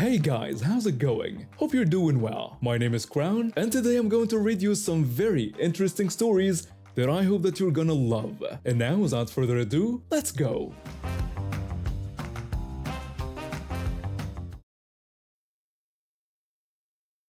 Hey guys, how's it going? Hope you're doing well. My name is Crown, and today I'm going to read you some very interesting stories that I hope that you're gonna love. And now, without further ado, let's go!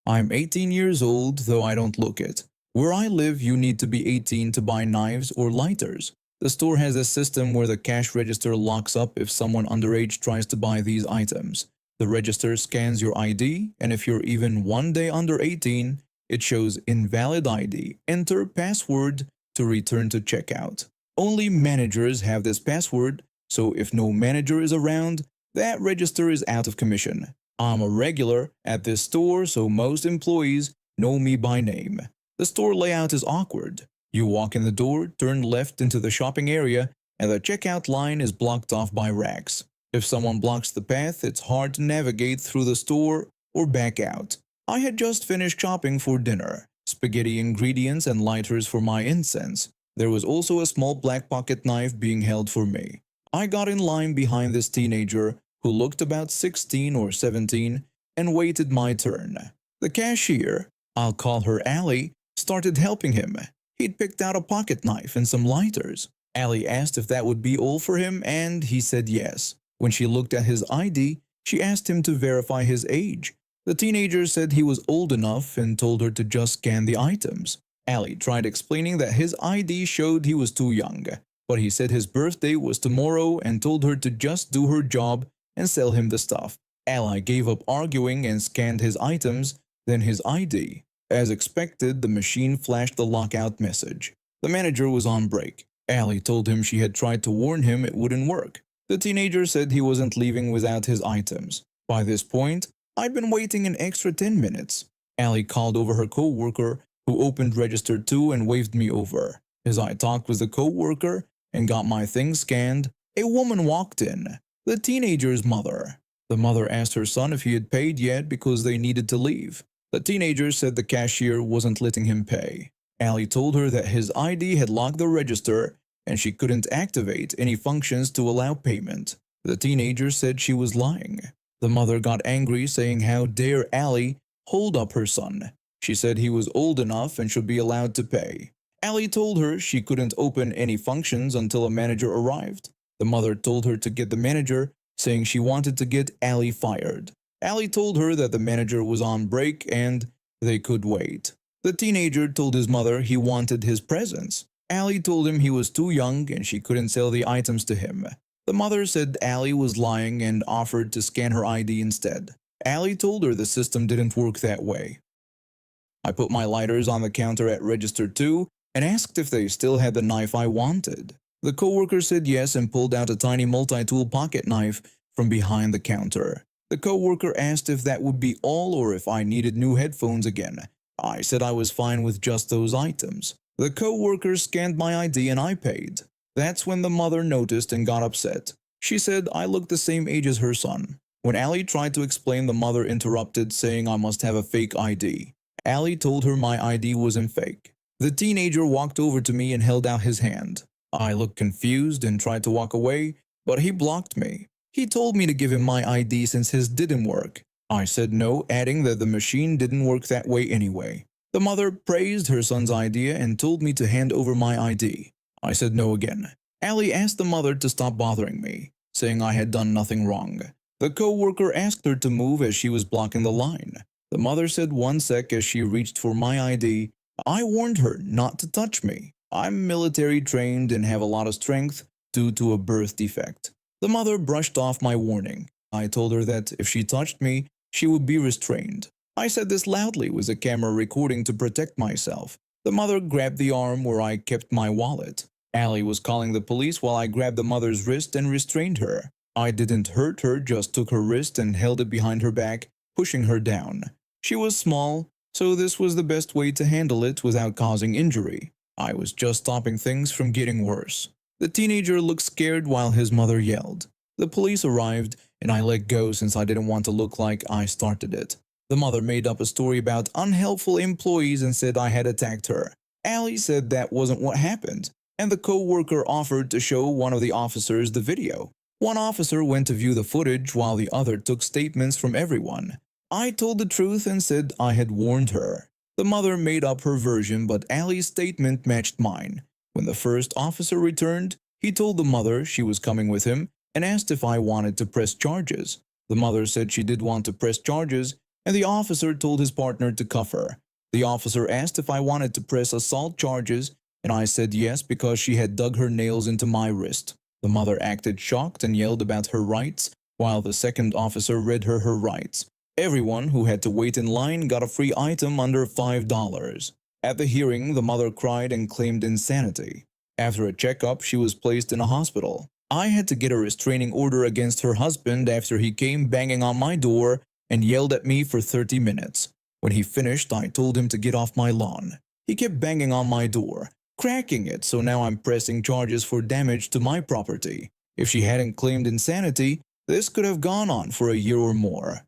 I'm 18 years old, though I don't look it. Where I live, you need to be 18 to buy knives or lighters. The store has a system where the cash register locks up if someone underage tries to buy these items. The register scans your ID, and if you're even 1 day under 18, it shows invalid ID. Enter password to return to checkout. Only managers have this password, so if no manager is around, that register is out of commission. I'm a regular at this store, so most employees know me by name. The store layout is awkward. You walk in the door, turn left into the shopping area, and the checkout line is blocked off by racks. If someone blocks the path, it's hard to navigate through the store or back out. I had just finished shopping for dinner, spaghetti ingredients and lighters for my incense. There was also a small black pocket knife being held for me. I got in line behind this teenager who looked about 16 or 17 and waited my turn. The cashier, I'll call her Allie, started helping him. He'd picked out a pocket knife and some lighters. Allie asked if that would be all for him, and he said yes. When she looked at his ID, she asked him to verify his age. The teenager said he was old enough and told her to just scan the items. Allie tried explaining that his ID showed he was too young, but he said his birthday was tomorrow and told her to just do her job and sell him the stuff. Allie gave up arguing and scanned his items, then his ID. As expected, the machine flashed the lockout message. The manager was on break. Allie told him she had tried to warn him it wouldn't work. The teenager said he wasn't leaving without his items. By this point, I'd been waiting an extra 10 minutes. Allie called over her co-worker, who opened register 2 and waved me over. As I talked with the co-worker and got my things scanned, a woman walked in. The teenager's mother. The mother asked her son if he had paid yet because they needed to leave. The teenager said the cashier wasn't letting him pay. Allie told her that his ID had locked the register and she couldn't activate any functions to allow payment. The teenager said she was lying. The mother got angry, saying how dare Allie hold up her son. She said he was old enough and should be allowed to pay. Allie told her she couldn't open any functions until a manager arrived. The mother told her to get the manager, saying she wanted to get Allie fired. Allie told her that the manager was on break and they could wait. The teenager told his mother he wanted his presents. Allie told him he was too young and she couldn't sell the items to him. The mother said Allie was lying and offered to scan her ID instead. Allie told her the system didn't work that way. I put my lighters on the counter at register 2 and asked if they still had the knife I wanted. The coworker said yes and pulled out a tiny multi-tool pocket knife from behind the counter. The coworker asked if that would be all or if I needed new headphones again. I said I was fine with just those items. The coworker scanned my ID and I paid. That's when the mother noticed and got upset. She said I looked the same age as her son. When Allie tried to explain, the mother interrupted, saying I must have a fake ID. Allie told her my ID wasn't fake. The teenager walked over to me and held out his hand. I looked confused and tried to walk away, but he blocked me. He told me to give him my ID since his didn't work. I said no, adding that the machine didn't work that way anyway. The mother praised her son's idea and told me to hand over my ID. I said no again. Allie asked the mother to stop bothering me, saying I had done nothing wrong. The co-worker asked her to move as she was blocking the line. The mother said 1 sec as she reached for my ID. I warned her not to touch me. I'm military trained and have a lot of strength due to a birth defect. The mother brushed off my warning. I told her that if she touched me, she would be restrained. I said this loudly with a camera recording to protect myself. The mother grabbed the arm where I kept my wallet. Allie was calling the police while I grabbed the mother's wrist and restrained her. I didn't hurt her, just took her wrist and held it behind her back, pushing her down. She was small, so this was the best way to handle it without causing injury. I was just stopping things from getting worse. The teenager looked scared while his mother yelled. The police arrived and I let go since I didn't want to look like I started it. The mother made up a story about unhelpful employees and said I had attacked her. Allie said that wasn't what happened, and the co-worker offered to show one of the officers the video. One officer went to view the footage while the other took statements from everyone. I told the truth and said I had warned her. The mother made up her version, but Ali's statement matched mine. When the first officer returned, he told the mother she was coming with him and asked if I wanted to press charges. The mother said she did want to press charges, and the officer told his partner to cuff her. The officer asked if I wanted to press assault charges, and I said yes because she had dug her nails into my wrist. The mother acted shocked and yelled about her rights, while the second officer read her rights. Everyone who had to wait in line got a free item under $5. At the hearing, the mother cried and claimed insanity. After a checkup, she was placed in a hospital. I had to get a restraining order against her husband after he came banging on my door and yelled at me for 30 minutes. When he finished, I told him to get off my lawn. He kept banging on my door, cracking it, so now I'm pressing charges for damage to my property. If she hadn't claimed insanity, this could have gone on for a year or more.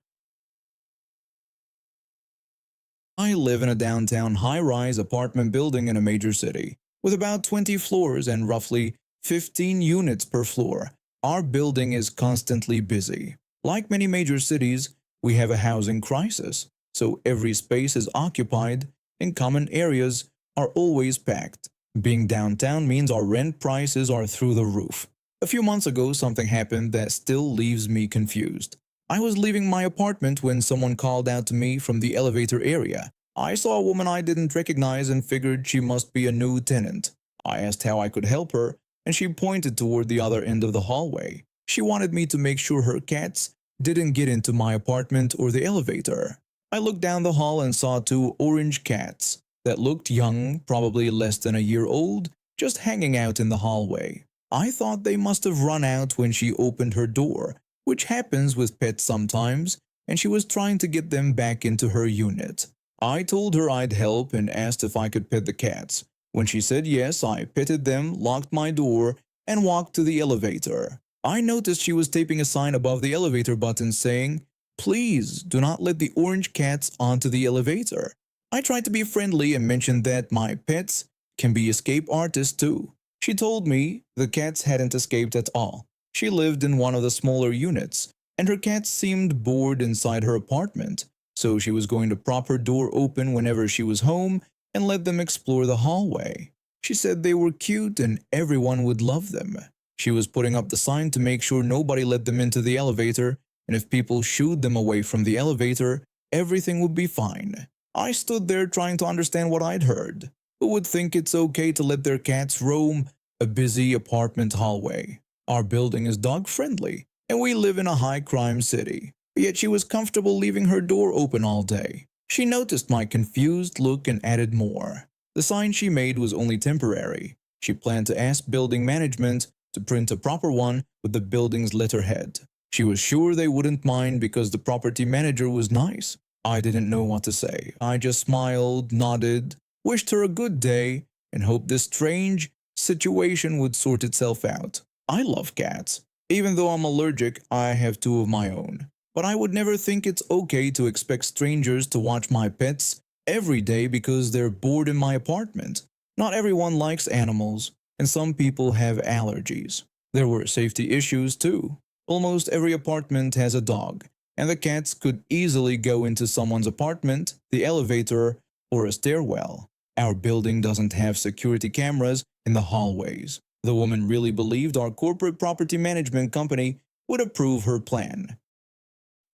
I live in a downtown high-rise apartment building in a major city, with about 20 floors and roughly 15 units per floor. Our building is constantly busy. Like many major cities, we have a housing crisis, so every space is occupied and common areas are always packed. Being downtown means our rent prices are through the roof. A few months ago, something happened that still leaves me confused. I was leaving my apartment when someone called out to me from the elevator area. I saw a woman I didn't recognize and figured she must be a new tenant. I asked how I could help her, and she pointed toward the other end of the hallway. She wanted me to make sure her cats didn't get into my apartment or the elevator. I looked down the hall and saw two orange cats that looked young, probably less than a year old, just hanging out in the hallway. I thought they must have run out when she opened her door, which happens with pets sometimes, and she was trying to get them back into her unit. I told her I'd help and asked if I could pet the cats. When she said yes, I petted them, locked my door, and walked to the elevator. I noticed she was taping a sign above the elevator button saying, "Please do not let the orange cats onto the elevator." I tried to be friendly and mentioned that my pets can be escape artists too. She told me the cats hadn't escaped at all. She lived in one of the smaller units, and her cats seemed bored inside her apartment, so she was going to prop her door open whenever she was home and let them explore the hallway. She said they were cute and everyone would love them. She was putting up the sign to make sure nobody let them into the elevator, and if people shooed them away from the elevator, everything would be fine. I stood there trying to understand what I'd heard. Who would think it's okay to let their cats roam a busy apartment hallway? Our building is dog-friendly, and we live in a high-crime city. Yet she was comfortable leaving her door open all day. She noticed my confused look and added more. The sign she made was only temporary. She planned to ask building management to print a proper one with the building's letterhead. She was sure they wouldn't mind because the property manager was nice. I didn't know what to say. I just smiled, nodded, wished her a good day, and hoped this strange situation would sort itself out. I love cats. Even though I'm allergic, I have two of my own. But I would never think it's okay to expect strangers to watch my pets every day because they're bored in my apartment. Not everyone likes animals, and some people have allergies. There were safety issues too. Almost every apartment has a dog, and the cats could easily go into someone's apartment, the elevator, or a stairwell. Our building doesn't have security cameras in the hallways. The woman really believed our corporate property management company would approve her plan.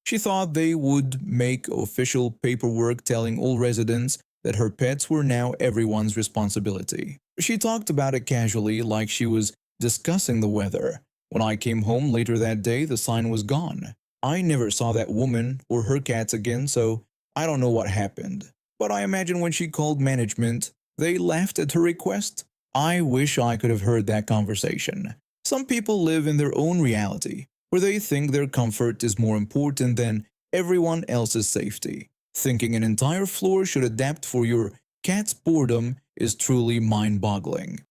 She thought they would make official paperwork telling all residents that her pets were now everyone's responsibility. She talked about it casually, like she was discussing the weather. When I came home later that day, the sign was gone. I never saw that woman or her cats again, so I don't know what happened. But I imagine when she called management, they laughed at her request. I wish I could have heard that conversation. Some people live in their own reality, where they think their comfort is more important than everyone else's safety. Thinking an entire floor should adapt for your cat's boredom is truly mind-boggling.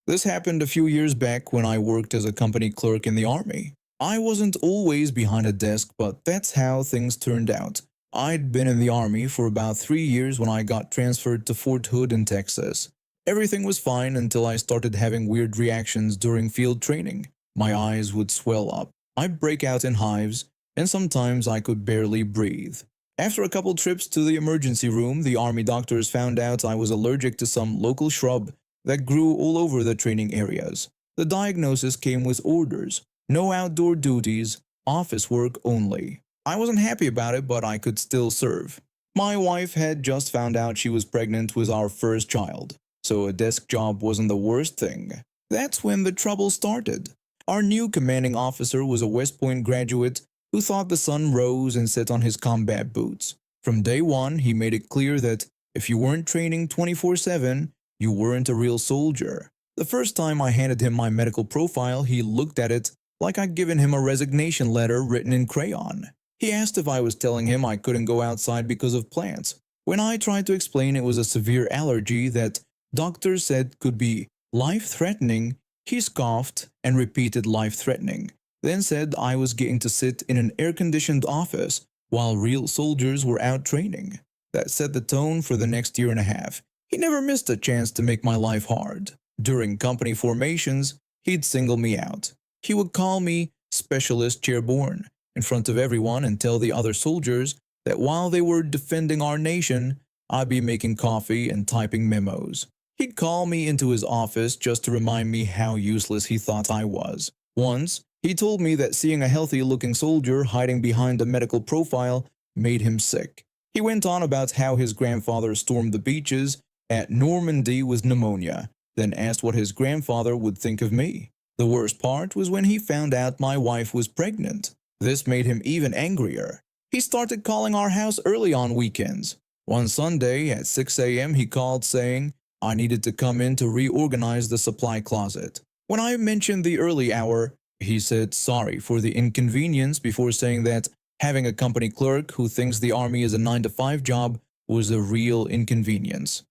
This happened a few years back when I worked as a company clerk in the army. I wasn't always behind a desk, but that's how things turned out. I'd been in the army for about 3 years when I got transferred to Fort Hood in Texas. Everything was fine until I started having weird reactions during field training. My eyes would swell up, I'd break out in hives, and sometimes I could barely breathe. After a couple trips to the emergency room, the army doctors found out I was allergic to some local shrub that grew all over the training areas. The diagnosis came with orders: no outdoor duties, office work only. I wasn't happy about it, but I could still serve. My wife had just found out she was pregnant with our first child, so a desk job wasn't the worst thing. That's when the trouble started. Our new commanding officer was a West Point graduate who thought the sun rose and set on his combat boots. From day one, he made it clear that if you weren't training 24/7, you weren't a real soldier. The first time I handed him my medical profile, he looked at it like I'd given him a resignation letter written in crayon. He asked if I was telling him I couldn't go outside because of plants. When I tried to explain it was a severe allergy that doctors said could be life-threatening, he scoffed and repeated life-threatening, then said I was getting to sit in an air-conditioned office while real soldiers were out training. That set the tone for the next year and a half. He never missed a chance to make my life hard. During company formations, he'd single me out. He would call me Specialist Chairborne in front of everyone and tell the other soldiers that while they were defending our nation, I'd be making coffee and typing memos. He'd call me into his office just to remind me how useless he thought I was. Once, he told me that seeing a healthy-looking soldier hiding behind a medical profile made him sick. He went on about how his grandfather stormed the beaches at Normandy with pneumonia, then asked what his grandfather would think of me. The worst part was when he found out my wife was pregnant. This made him even angrier. He started calling our house early on weekends. One Sunday at 6 a.m. he called saying I needed to come in to reorganize the supply closet. When I mentioned the early hour, he said sorry for the inconvenience before saying that having a company clerk who thinks the army is a 9-to-5 job was a real inconvenience.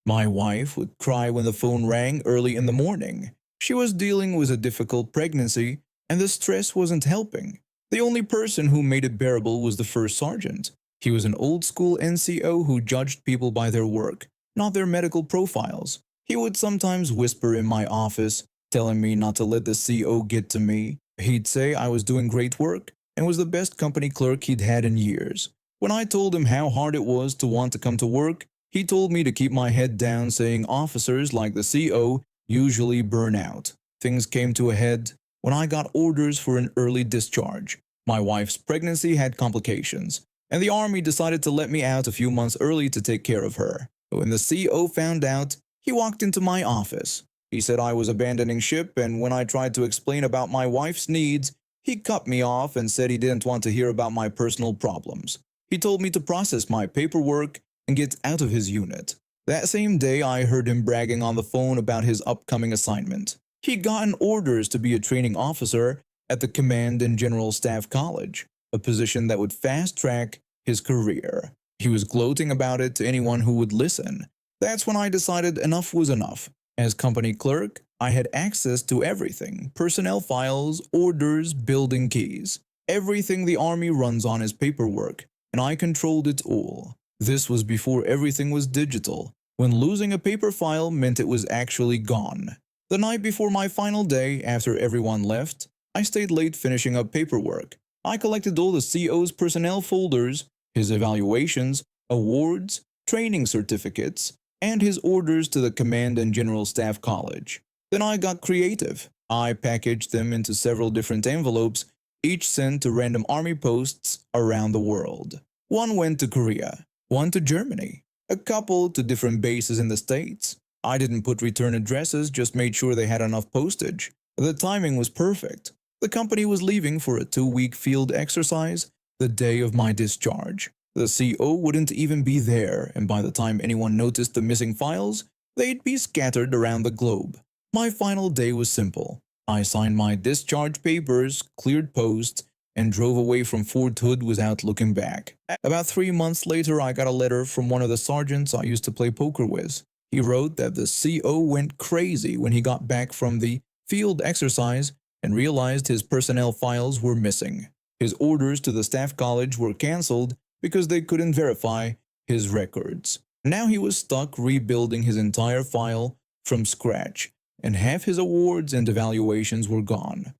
My wife would cry when the phone rang early in the morning. She was dealing with a difficult pregnancy, and the stress wasn't helping. The only person who made it bearable was the first sergeant. He was an old-school NCO who judged people by their work, not their medical profiles. He would sometimes whisper in my office, telling me not to let the CO get to me. He'd say I was doing great work and was the best company clerk he'd had in years. When I told him how hard it was to want to come to work, he told me to keep my head down, saying officers like the CO usually burn out. Things came to a head when I got orders for an early discharge. My wife's pregnancy had complications, and the army decided to let me out a few months early to take care of her. When the CO found out, he walked into my office. He said I was abandoning ship, and when I tried to explain about my wife's needs, he cut me off and said he didn't want to hear about my personal problems. He told me to process my paperwork and get out of his unit. That same day, I heard him bragging on the phone about his upcoming assignment. He'd gotten orders to be a training officer at the Command and General Staff College, a position that would fast-track his career. He was gloating about it to anyone who would listen. That's when I decided enough was enough. As company clerk, I had access to everything: personnel files, orders, building keys. Everything the Army runs on is paperwork, and I controlled it all. This was before everything was digital, when losing a paper file meant it was actually gone. The night before my final day, after everyone left, I stayed late finishing up paperwork. I collected all the CO's personnel folders, his evaluations, awards, training certificates, and his orders to the Command and General Staff College. Then I got creative. I packaged them into several different envelopes, each sent to random army posts around the world. One went to Korea, one to Germany, a couple to different bases in the States. I didn't put return addresses, just made sure they had enough postage. The timing was perfect. The company was leaving for a 2-week field exercise the day of my discharge. The CO wouldn't even be there, and by the time anyone noticed the missing files, they'd be scattered around the globe. My final day was simple. I signed my discharge papers, cleared post, and drove away from Fort Hood without looking back. About 3 months later, I got a letter from one of the sergeants I used to play poker with. He wrote that the CO went crazy when he got back from the field exercise and realized his personnel files were missing. His orders to the staff college were cancelled because they couldn't verify his records. Now he was stuck rebuilding his entire file from scratch, and half his awards and evaluations were gone.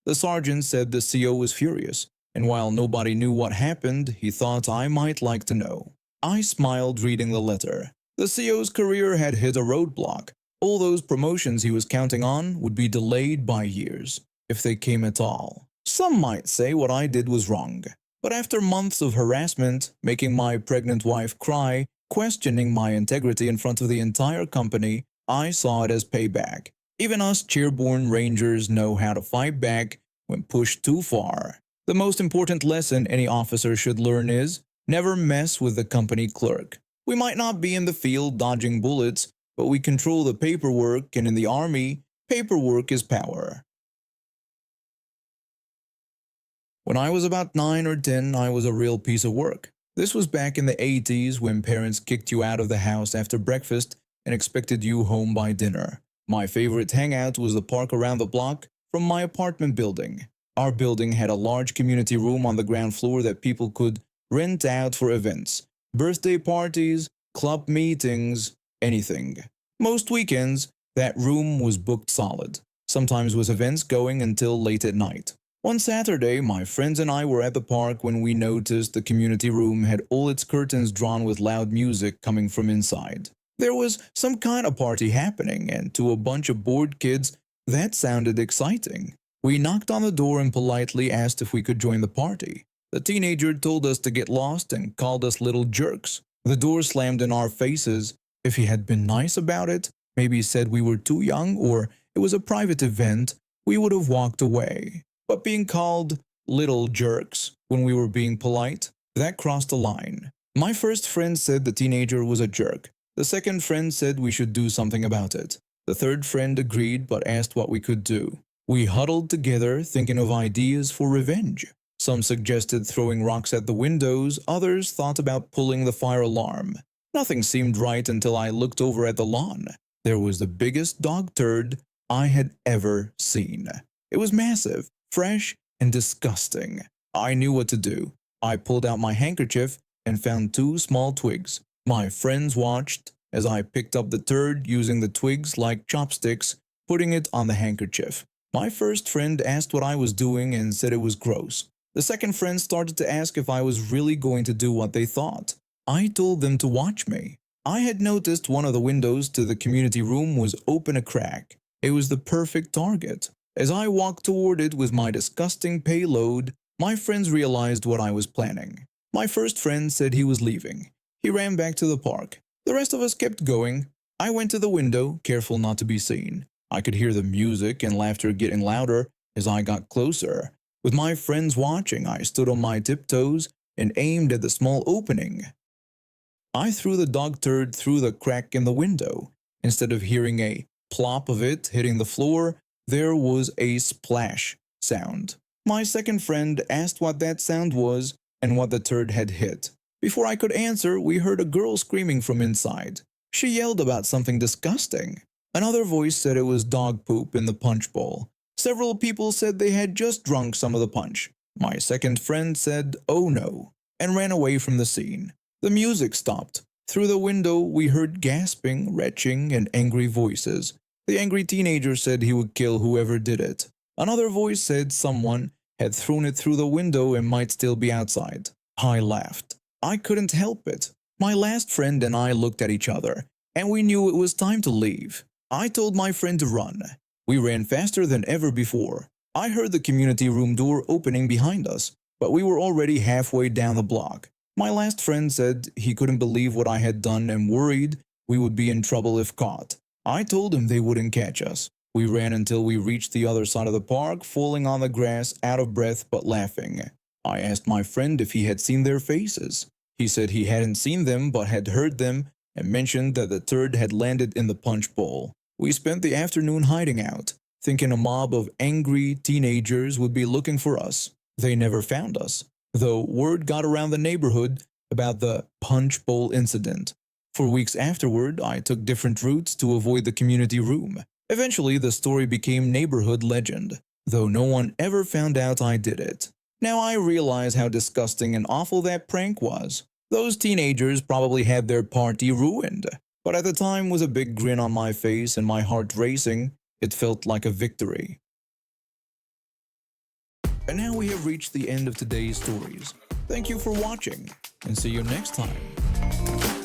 The sergeant said the CO was furious, and while nobody knew what happened, he thought I might like to know. I smiled reading the letter. The CO's career had hit a roadblock. All those promotions he was counting on would be delayed by years, if they came at all. Some might say what I did was wrong, but after months of harassment, making my pregnant wife cry, questioning my integrity in front of the entire company, I saw it as payback. Even us Cheerborn Rangers know how to fight back when pushed too far. The most important lesson any officer should learn is never mess with the company clerk. We might not be in the field dodging bullets, but we control the paperwork, and in the army, paperwork is power. When I was about 9 or 10, I was a real piece of work. This was back in the 80s when parents kicked you out of the house after breakfast and expected you home by dinner. My favorite hangout was the park around the block from my apartment building. Our building had a large community room on the ground floor that people could rent out for events, birthday parties, club meetings, anything. Most weekends, that room was booked solid, sometimes with events going until late at night. One Saturday, my friends and I were at the park when we noticed the community room had all its curtains drawn with loud music coming from inside. There was some kind of party happening, and to a bunch of bored kids, that sounded exciting. We knocked on the door and politely asked if we could join the party. The teenager told us to get lost and called us little jerks. The door slammed in our faces. If he had been nice about it, maybe said we were too young or it was a private event, we would have walked away. But being called little jerks when we were being polite, that crossed the line. My first friend said the teenager was a jerk. The second friend said we should do something about it. The third friend agreed but asked what we could do. We huddled together thinking of ideas for revenge. Some suggested throwing rocks at the windows, others thought about pulling the fire alarm. Nothing seemed right until I looked over at the lawn. There was the biggest dog turd I had ever seen. It was massive, fresh, and disgusting. I knew what to do. I pulled out my handkerchief and found 2 small twigs. My friends watched as I picked up the turd using the twigs like chopsticks, putting it on the handkerchief. My first friend asked what I was doing and said it was gross. The second friend started to ask if I was really going to do what they thought. I told them to watch me. I had noticed one of the windows to the community room was open a crack. It was the perfect target. As I walked toward it with my disgusting payload, my friends realized what I was planning. My first friend said he was leaving. He ran back to the park. The rest of us kept going. I went to the window, careful not to be seen. I could hear the music and laughter getting louder as I got closer. With my friends watching, I stood on my tiptoes and aimed at the small opening. I threw the dog turd through the crack in the window. Instead of hearing a plop of it hitting the floor, there was a splash sound. My second friend asked what that sound was and what the turd had hit. Before I could answer, we heard a girl screaming from inside. She yelled about something disgusting. Another voice said it was dog poop in the punch bowl. Several people said they had just drunk some of the punch. My second friend said, "Oh no," and ran away from the scene. The music stopped. Through the window, we heard gasping, retching, and angry voices. The angry teenager said he would kill whoever did it. Another voice said someone had thrown it through the window and might still be outside. I laughed. I couldn't help it. My last friend and I looked at each other, and we knew it was time to leave. I told my friend to run. We ran faster than ever before. I heard the community room door opening behind us, but we were already halfway down the block. My last friend said he couldn't believe what I had done and worried we would be in trouble if caught. I told him they wouldn't catch us. We ran until we reached the other side of the park, falling on the grass, out of breath but laughing. I asked my friend if he had seen their faces. He said he hadn't seen them but had heard them and mentioned that the turd had landed in the punch bowl. We spent the afternoon hiding out, thinking a mob of angry teenagers would be looking for us. They never found us, though word got around the neighborhood about the punch bowl incident. For weeks afterward, I took different routes to avoid the community room. Eventually, the story became neighborhood legend, though no one ever found out I did it. Now I realize how disgusting and awful that prank was. Those teenagers probably had their party ruined, but at the time with a big grin on my face and my heart racing, it felt like a victory. And now we have reached the end of today's stories. Thank you for watching, and see you next time.